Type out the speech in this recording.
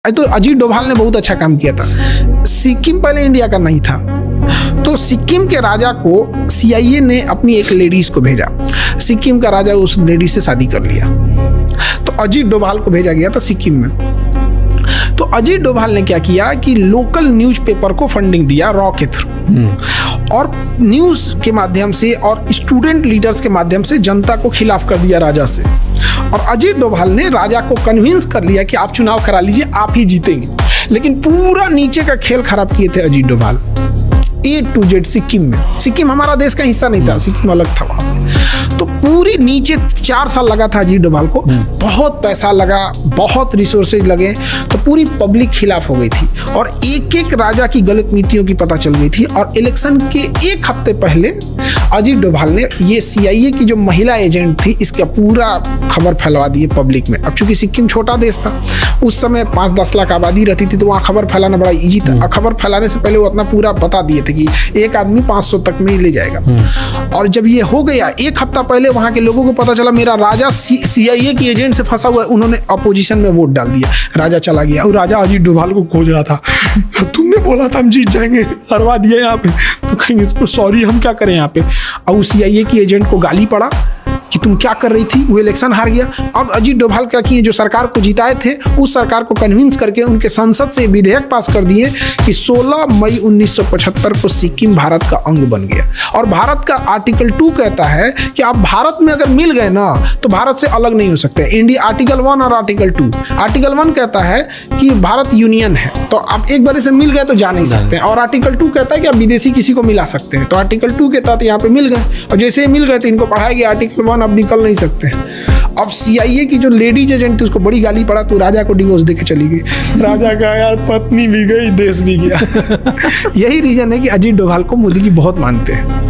तो अजीत डोभाल ने बहुत अच्छा काम किया था। सिक्किम पहले इंडिया का नहीं था, तो सिक्किम के राजा को CIA ने अपनी एक लेडीज को भेजा। सिक्किम का राजा उस लेडीज से शादी कर लिया, तो अजीत डोभाल को भेजा गया था सिक्किम में। तो अजीत डोभाल ने क्या किया कि लोकल न्यूज़पेपर को फंडिंग दिया रॉ के थ्रू, और न्यूज़ के माध्यम से और स्टूडेंट लीडर्स के माध्यम से जनता को खिलाफ कर दिया राजा से। और अजीत डोभाल ने राजा को कन्विंस कर लिया कि आप चुनाव करा लीजिए, आप ही जीतेंगे। लेकिन पूरा नीचे का खेल खराब किए थे Ajit Doval, A to Z Sikkim में। सिक्किम हमारा देश का हिस्सा नहीं था, सिक्किम अलग था वहाँ पे। तो पूरी नीचे 4 साल लगा था अजीत डोभाल को, बहुत पैसा लगा, बहुत रिसोर्सेज लगे, तो पूरी पब्लिक खिलाफ हो गई थी और एक एक राजा की गलत नीतियों की पता चल गई थी। और इलेक्शन के 1 हफ्ते पहले अजीत डोभाल ने ये CIA की जो महिला एजेंट थी इसका पूरा खबर फैलवा दी पब्लिक में। अब चूंकि सिक्किम छोटा देश था, उस समय 5-10 लाख आबादी रहती थी, तो वहाँ खबर फैलाना बड़ा ईजी था। और खबर फैलाने से पहले वो अपना पूरा बता दिए थे कि एक आदमी 500 तक में ही ले जाएगा। और जब ये हो गया, 1 हफ्ता पहले वहाँ के लोगों को पता चला मेरा राजा CIA की एजेंट से फंसा हुआ है, उन्होंने अपोजिशन में वोट डाल दिया, राजा चला गया। और राजा अजीत डोभाल को खोज रहा था, तुमने बोला था हम जीत जाएंगे, हरवा दिया यहाँ पे, तो कहेंगे इसको सॉरी हम क्या करें यहाँ पे। और CIA की एजेंट को गाली पड़ा कि तुम क्या कर रही थी, वो इलेक्शन हार गया। अब अजीत डोभाल क्या किए, जो सरकार को जिताए थे उस सरकार को कन्विंस करके उनके संसद से विधेयक पास कर दिए कि 16 मई 1975 को सिक्किम भारत का अंग बन गया। और भारत का आर्टिकल 2 कहता है कि आप भारत में अगर मिल गए ना तो भारत से अलग नहीं हो सकते। इंडिया आर्टिकल 1 और आर्टिकल 2। आर्टिकल 1 कहता है कि भारत यूनियन है, तो आप एक बार इसमें मिल गए तो जा नहीं सकते। और आर्टिकल 2 कहता है कि आप विदेशी किसी को मिला सकते हैं, तो आर्टिकल 2 के तहत यहाँ पे मिल गए, और जैसे ही मिल गए तो इनको पढ़ाया गया आर्टिकल 1 अब निकल नहीं सकते। अब CIA की जो लेडीज एजेंट थी उसको बड़ी गाली पड़ा, तो राजा को डिवोर्स देके चली गई। राजा का यार पत्नी भी गई, देश भी गया। यही रीजन है कि अजीत डोभाल को मोदी जी बहुत मानते हैं।